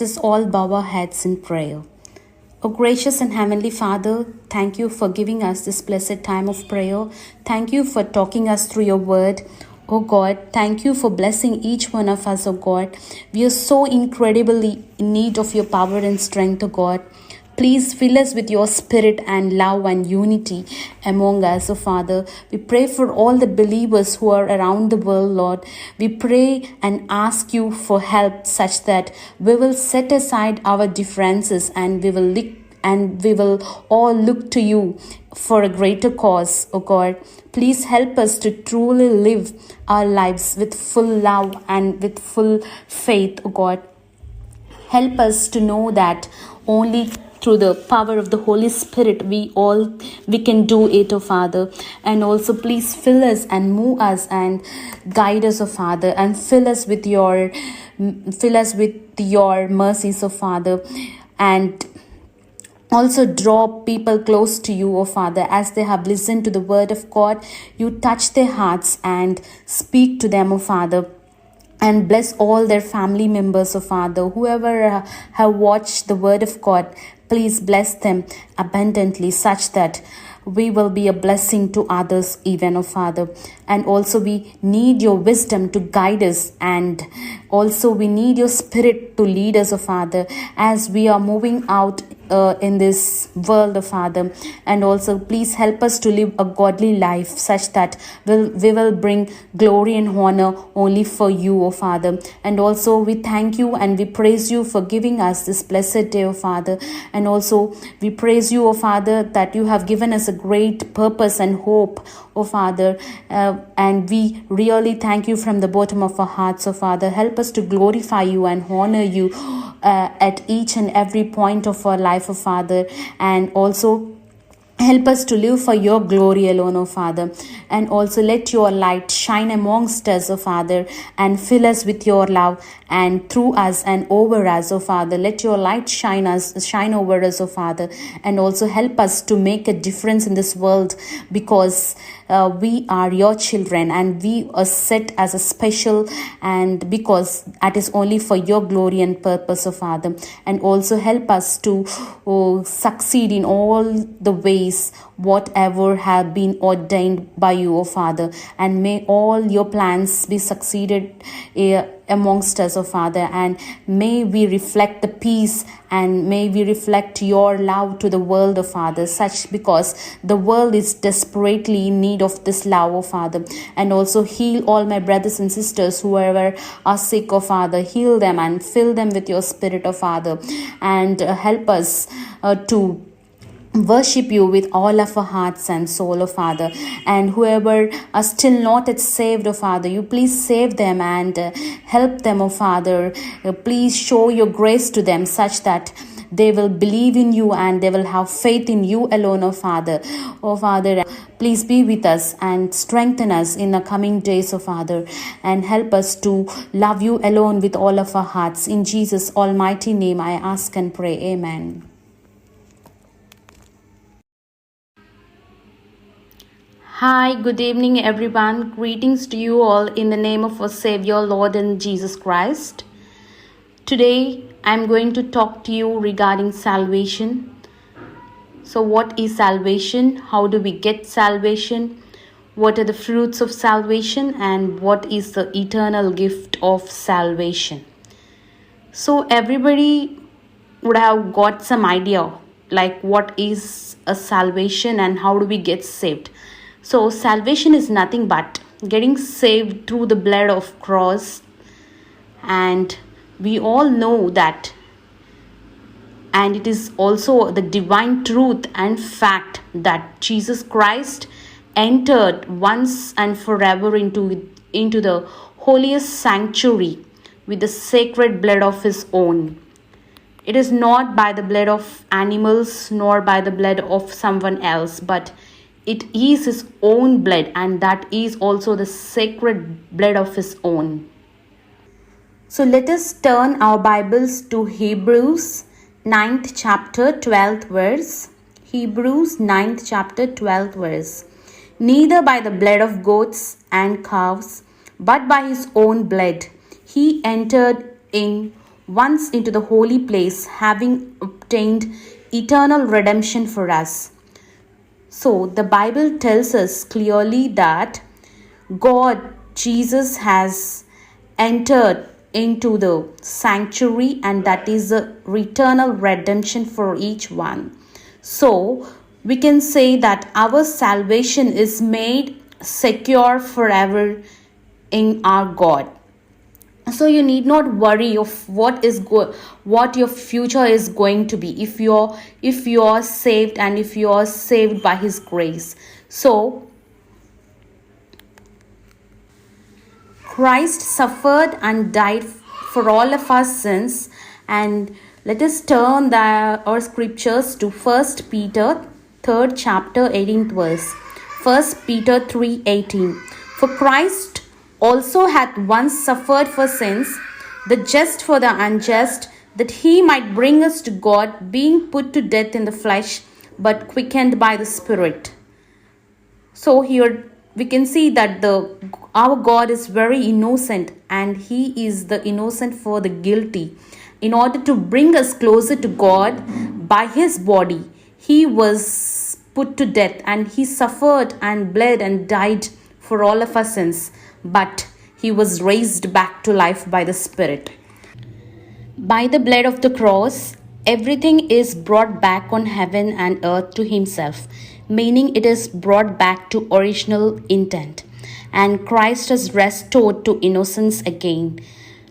us all bow our heads in prayer. O gracious and heavenly Father, thank you for giving us this blessed time of prayer. Thank you for talking us through your word. Oh God, thank you for blessing each one of us, oh God. We are so incredibly in need of your power and strength, oh God. Please fill us with your spirit and love and unity among us, oh Father. We pray for all the believers who are around the world, Lord. We pray and ask you for help such that we will set aside our differences and we will all look to you for a greater cause, oh God. Please help us to truly live our lives with full love and with full faith, oh God. Help us to know that only through the power of the Holy Spirit we can do it, oh Father. And also please fill us and move us and guide us, oh Father, and fill us with your mercies, oh Father, and also draw people close to you, O Father, as they have listened to the word of God. You touch their hearts and speak to them, O Father. And bless all their family members, O Father. Whoever have watched the word of God, please bless them abundantly such that we will be a blessing to others even, O Father. And also we need your wisdom to guide us, and also we need your spirit to lead us, O Father, as we are moving out in this world, O Father. And also please help us to live a godly life such that we will bring glory and honor only for you, O Father. And also we thank you and we praise you for giving us this blessed day, O Father. And also we praise you, O Father, that you have given us a great purpose and hope, O Father, and we really thank you from the bottom of our hearts, O Father. Help us to glorify you and honor you at each and every point of our life, O Father, and also help us to live for your glory alone, O Father. And also let your light shine amongst us, O Father, and fill us with your love and through us and over us, O Father. Let your light shine over us, O Father, and also help us to make a difference in this world, because we are your children and we are set as a special, and because that is only for your glory and purpose, O Father. And also help us to succeed in all the ways whatever have been ordained by you, O Father, and may all your plans be succeeded amongst us, O Father, and may we reflect the peace and may we reflect your love to the world, O Father, such because the world is desperately in need of this love, O Father. And also heal all my brothers and sisters whoever are sick, O Father. Heal them and fill them with your spirit, O Father, and help us to worship you with all of our hearts and soul, O Father. And whoever are still not yet saved, O Father, you please save them and help them, O Father. Please show your grace to them such that they will believe in you and they will have faith in you alone, O Father. O Father, please be with us and strengthen us in the coming days, O Father, and help us to love you alone with all of our hearts. In Jesus' almighty name I ask and pray. Amen. Hi, good evening everyone. Greetings to you all in the name of our Savior, Lord and Jesus Christ. Today I'm going to talk to you regarding salvation. So what is salvation? How do we get salvation? What are the fruits of salvation? And what is the eternal gift of salvation? So everybody would have got some idea like what is a salvation and how do we get saved. So salvation is nothing but getting saved through the blood of cross, and we all know that, and it is also the divine truth and fact that Jesus Christ entered once and forever into the holiest sanctuary with the sacred blood of his own. It is not by the blood of animals nor by the blood of someone else, but it is his own blood, and that is also the sacred blood of his own. So let us turn our Bibles to Hebrews 9th chapter 12th verse. Hebrews 9th chapter 12th verse. Neither by the blood of goats and calves, but by his own blood he entered in once into the holy place, having obtained eternal redemption for us. So the Bible tells us clearly that God, Jesus, has entered into the sanctuary, and that is the eternal redemption for each one. So we can say that our salvation is made secure forever in our God. So you need not worry of what your future is going to be if you're saved, and if you're saved by his grace. So Christ suffered and died for all of our sins. And let us turn our scriptures to 1 Peter 3rd chapter 18th verse. 1 Peter 3:18. For Christ also hath once suffered for sins, the just for the unjust, that he might bring us to God, being put to death in the flesh, but quickened by the Spirit. So here we can see that our God is very innocent, and he is the innocent for the guilty. In order to bring us closer to God by his body, he was put to death, and he suffered and bled and died for all of our sins, but he was raised back to life by the Spirit. By the blood of the cross, everything is brought back on heaven and earth to himself, meaning it is brought back to original intent, and Christ is restored to innocence again.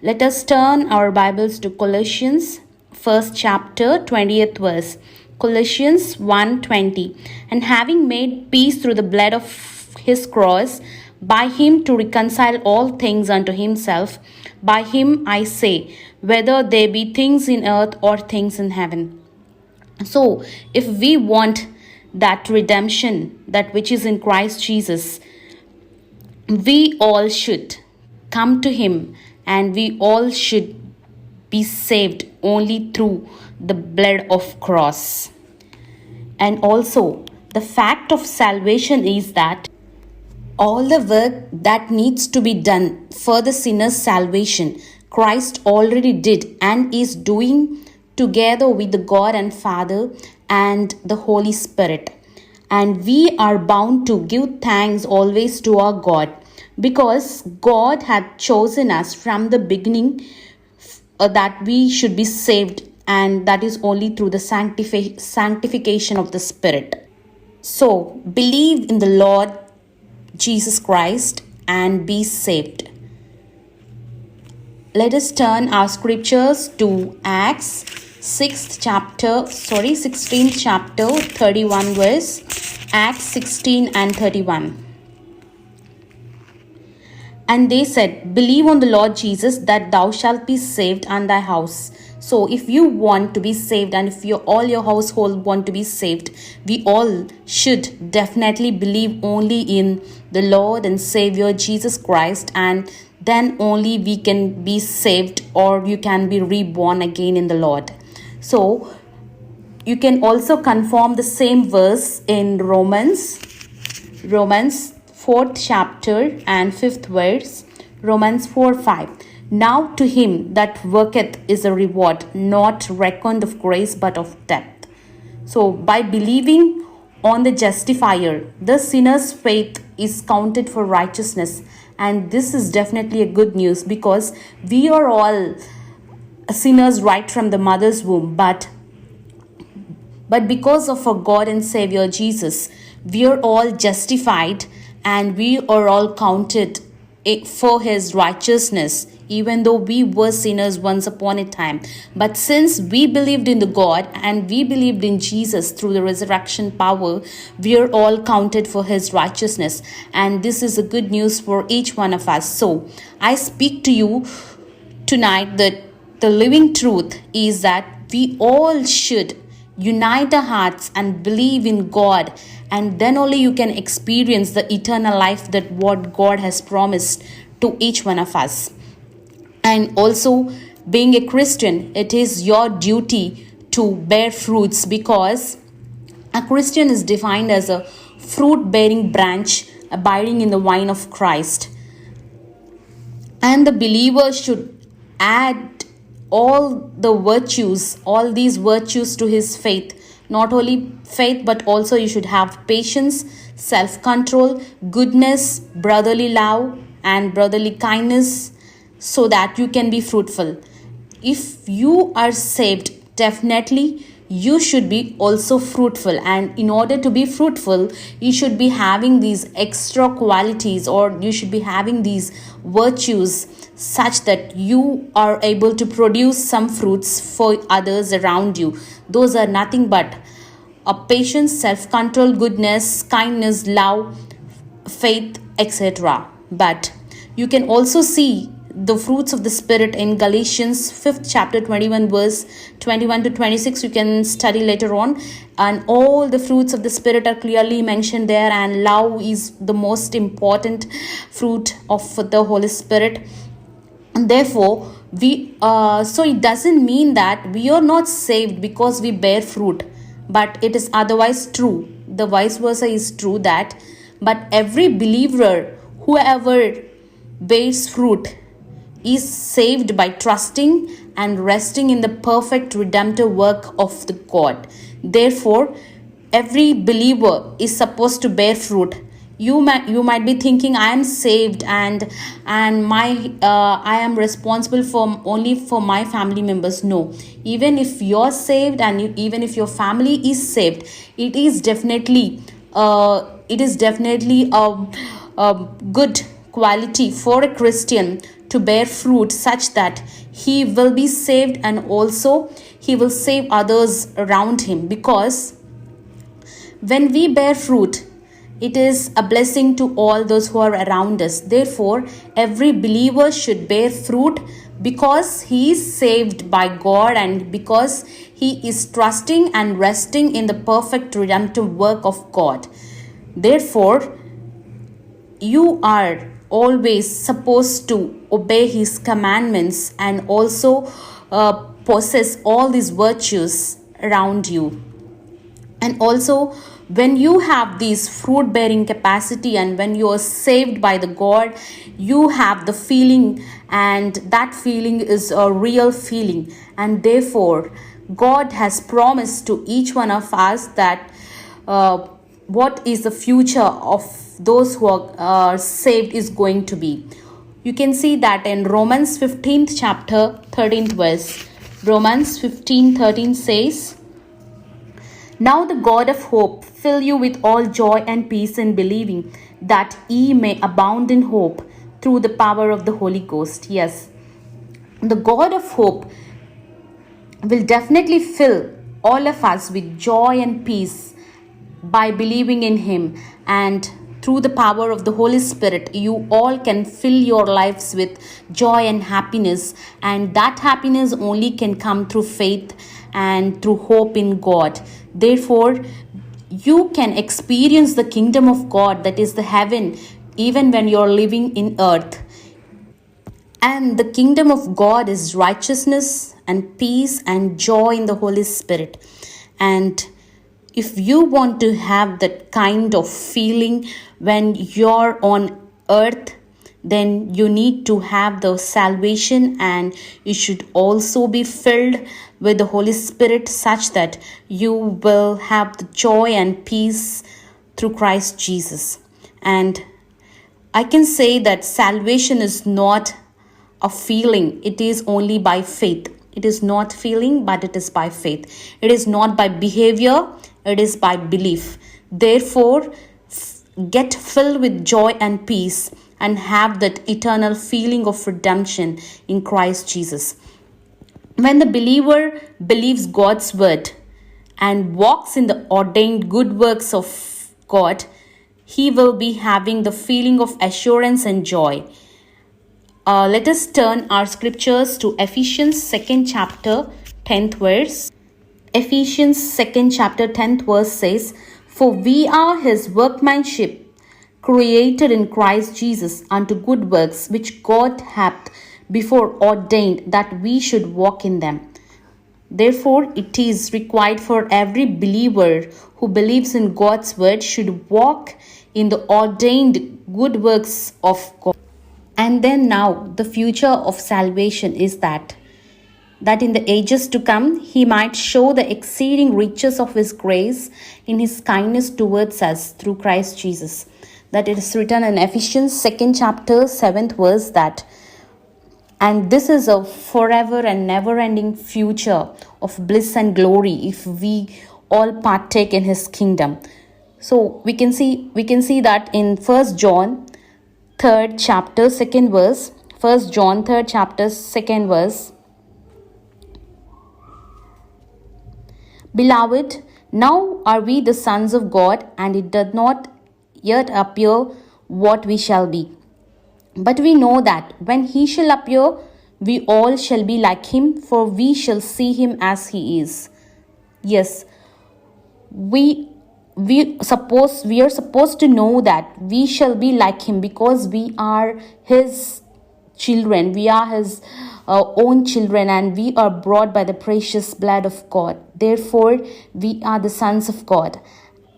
Let us turn our Bibles to Colossians 1st chapter 20th verse. Colossians 1:20. And having made peace through the blood of his cross, by him to reconcile all things unto himself, by him I say, whether they be things in earth or things in heaven. So if we want that redemption, that which is in Christ Jesus, we all should come to him, and we all should be saved only through the blood of cross. And also the fact of salvation is that all the work that needs to be done for the sinner's salvation, Christ already did and is doing together with the God and Father and the Holy Spirit. And we are bound to give thanks always to our God, because God had chosen us from the beginning that we should be saved, and that is only through the sanctification of the Spirit. So believe in the Lord Jesus Christ and be saved. Let us turn our scriptures to Acts 16th chapter 31 verse. Acts 16 and 31. And they said, believe on the Lord Jesus, that thou shalt be saved and thy house. So if you want to be saved, and if all your household want to be saved, we all should definitely believe only in the Lord and Savior Jesus Christ, and then only we can be saved, or you can be reborn again in the Lord. So you can also confirm the same verse in Romans 4th chapter and 5th verse. Romans 4:5. Now to him that worketh is a reward, not reckoned of grace, but of debt. So by believing on the justifier, the sinner's faith is counted for righteousness. And this is definitely a good news, because we are all sinners right from the mother's womb. But because of our God and Savior Jesus, we are all justified, and we are all counted for his righteousness, even though we were sinners once upon a time. But since we believed in the God and we believed in Jesus through the resurrection power, we are all counted for his righteousness. And this is a good news for each one of us. So I speak to you tonight that the living truth is that we all should unite our hearts and believe in God, and then only you can experience the eternal life that what God has promised to each one of us. And also, being a Christian, it is your duty to bear fruits, because a Christian is defined as a fruit-bearing branch abiding in the vine of Christ. And the believer should add all the virtues, all these virtues to his faith. Not only faith, but also you should have patience, self control, goodness, brotherly love, and brotherly kindness, so that you can be fruitful. If you are saved, definitely you should be also fruitful, and in order to be fruitful you should be having these extra qualities, or you should be having these virtues, such that you are able to produce some fruits for others around you. Those are nothing but a patience, self control, goodness, kindness, love, faith, etc. But you can also see the fruits of the spirit in Galatians 5th chapter 21 verse 21 to 26. You can study later on, and all the fruits of the spirit are clearly mentioned there, and love is the most important fruit of the Holy Spirit. And therefore so it doesn't mean that we are not saved because we bear fruit, but it is otherwise true. The vice versa is true, that but every believer, whoever bears fruit, is saved by trusting and resting in the perfect redemptive work of the God. Therefore, every believer is supposed to bear fruit. You might be thinking, I am saved, and my I am responsible for only for my family members. No, even if you're saved, and even if your family is saved, it is definitely a good quality for a Christian to bear fruit, such that he will be saved, and also he will save others around him. Because when we bear fruit, it is a blessing to all those who are around us. Therefore, every believer should bear fruit, because he is saved by God, and because he is trusting and resting in the perfect redemptive work of God. Therefore, you are always supposed to obey his commandments, and also possess all these virtues around you. And also, when you have this fruit bearing capacity, and when you are saved by the God, you have the feeling, and that feeling is a real feeling. And therefore, God has promised to each one of us that what is the future of those who are saved is going to be. You can see that in Romans 15th chapter 13th verse. Romans 15:13 says, now the God of hope fill you with all joy and peace in believing, that ye may abound in hope through the power of the Holy Ghost. Yes, the God of hope will definitely fill all of us with joy and peace by believing in him. And through the power of the Holy Spirit, you all can fill your lives with joy and happiness. And that happiness only can come through faith and through hope in God. Therefore, you can experience the kingdom of God, that is the heaven, even when you're living in earth. And the kingdom of God is righteousness and peace and joy in the Holy Spirit. And if you want to have that kind of feeling when you're on earth, then you need to have the salvation, and you should also be filled with the Holy Spirit, such that you will have the joy and peace through Christ Jesus. And I can say that salvation is not a feeling, it is only by faith. It is not feeling, but it is by faith. It is not by behavior, it is by belief. Therefore, get filled with joy and peace, and have that eternal feeling of redemption in Christ Jesus. When the believer believes God's word and walks in the ordained good works of God, he will be having the feeling of assurance and joy. Let us turn our scriptures to Ephesians 2nd chapter 10th verse. Ephesians 2nd chapter 10th verse says, for we are his workmanship, created in Christ Jesus unto good works, which God hath before ordained that we should walk in them. Therefore, it is required for every believer who believes in God's word should walk in the ordained good works of God. And then now, the future of salvation is that that in the ages to come he might show the exceeding riches of his grace in his kindness towards us through Christ Jesus. That it is written in Ephesians 2nd chapter 7th verse that, and this is a forever and never ending future of bliss and glory if we all partake in his kingdom. So we can see that in 1 John 3rd chapter 2nd verse. 1 John 3rd chapter 2nd verse. Beloved, now are we the sons of God, and it doth not yet appear what we shall be. But we know that when he shall appear, we all shall be like him, for we shall see him as he is. Yes, we are supposed to know that we shall be like him because we are his children. We are his own children, and we are brought by the precious blood of God. Therefore, we are the sons of God.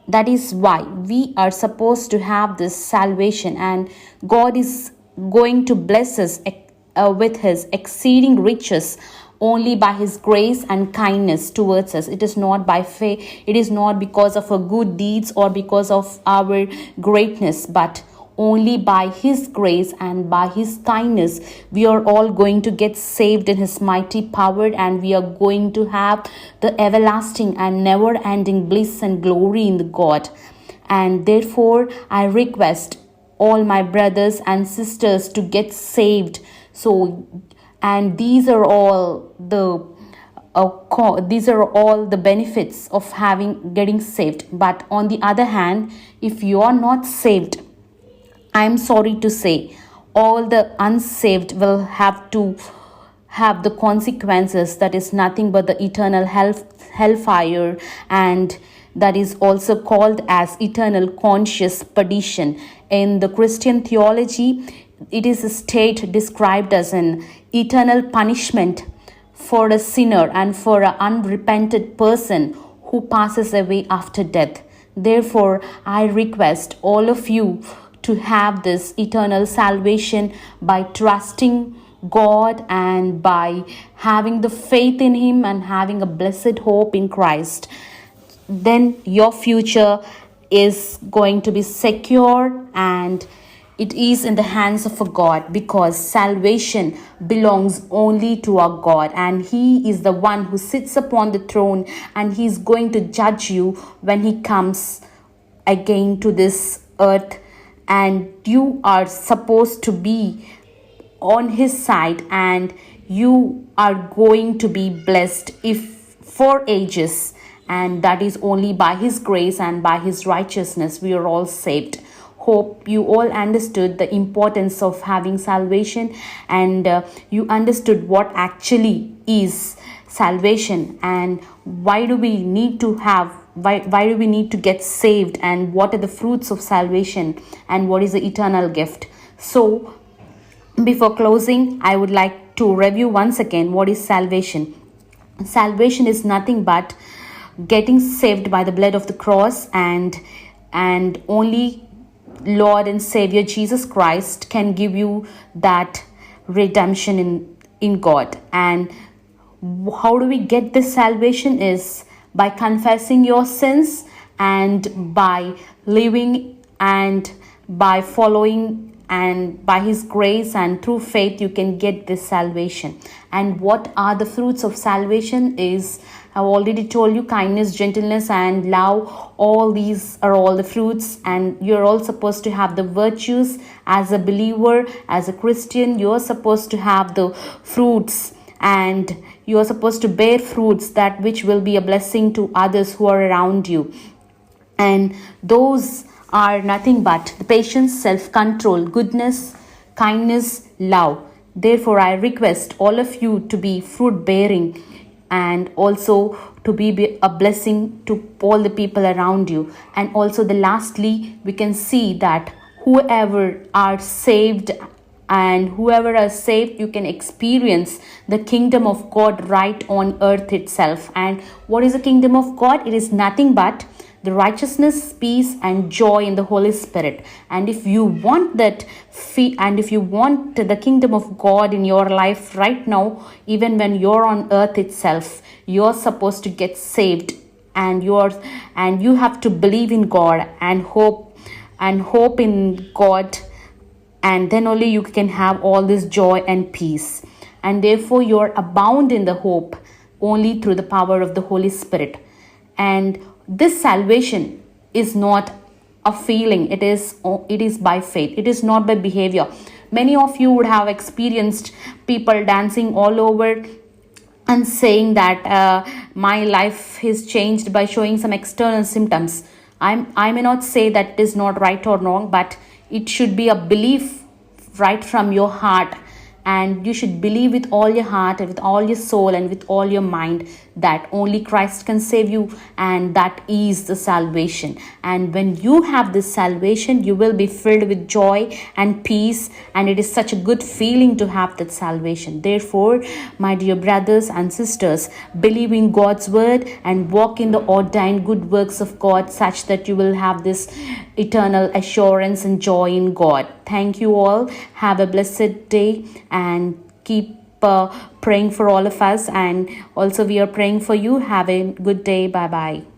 That is why we are supposed to have this salvation, and God is going to bless us with his exceeding riches only by his grace and kindness towards us. It is not by faith, it is not because of our good deeds or because of our greatness, but only by his grace and by his kindness we are all going to get saved in his mighty power, and we are going to have the everlasting and never ending bliss and glory in the God. And therefore I request all my brothers and sisters to get saved. So, and these are all the benefits of getting saved. But on the other hand, if you are not saved, I am sorry to say, all the unsaved will have to have the consequences, that is nothing but the eternal hellfire, and that is also called as eternal conscious perdition. In the Christian theology, it is a state described as an eternal punishment for a sinner and for an unrepented person who passes away after death. Therefore, I request all of you to have this eternal salvation by trusting God and by having the faith in him and having a blessed hope in Christ. Then your future is going to be secure, and it is in the hands of a God, because salvation belongs only to our God, and he is the one who sits upon the throne, and he is going to judge you when he comes again to this earth, and you are supposed to be on his side, and you are going to be blessed if for ages, and that is only by his grace and by his righteousness we are all saved. Hope you all understood the importance of having salvation, and you understood what actually is salvation, and why do we need to get saved, and what are the fruits of salvation, and what is the eternal gift. So before closing, I would like to review once again what is salvation. Salvation is nothing but getting saved by the blood of the cross, and only Lord and Savior Jesus Christ can give you that redemption in God. And how do we get this salvation is by confessing your sins, and by living and by following, and by his grace and through faith you can get this salvation. And what are the fruits of salvation is, I've already told you, kindness, gentleness and love. All these are all the fruits, and you're all supposed to have the virtues. As a believer, as a Christian, you're supposed to have the fruits, and you are supposed to bear fruits that which will be a blessing to others who are around you. And those are nothing but the patience, self-control, goodness, kindness, love. Therefore, I request all of you to be fruit-bearing, and also to be a blessing to all the people around you. And also lastly, we can see that whoever are saved, you can experience the kingdom of God right on earth itself. And what is the kingdom of God? It is nothing but the righteousness, peace, and joy in the Holy Spirit. And if you want that, and if you want the kingdom of God in your life right now, even when you're on earth itself, you're supposed to get saved, and you have to believe in God and hope in God, and then only you can have all this joy and peace. And therefore you're abound in the hope only through the power of the Holy Spirit. And this salvation is not a feeling, it is by faith, it is not by behavior. Many of you would have experienced people dancing all over and saying that my life is changed by showing some external symptoms. I may not say that it is not right or wrong, but it should be a belief right from your heart, and you should believe with all your heart and with all your soul and with all your mind that only Christ can save you, and that is the salvation. And when you have this salvation, you will be filled with joy and peace, and it is such a good feeling to have that salvation. Therefore, my dear brothers and sisters, believe in God's word and walk in the ordained good works of God, such that you will have this eternal assurance and joy in God. Thank you all. Have a blessed day, and keep praying for all of us. And also we are praying for you. Have a good day. Bye bye.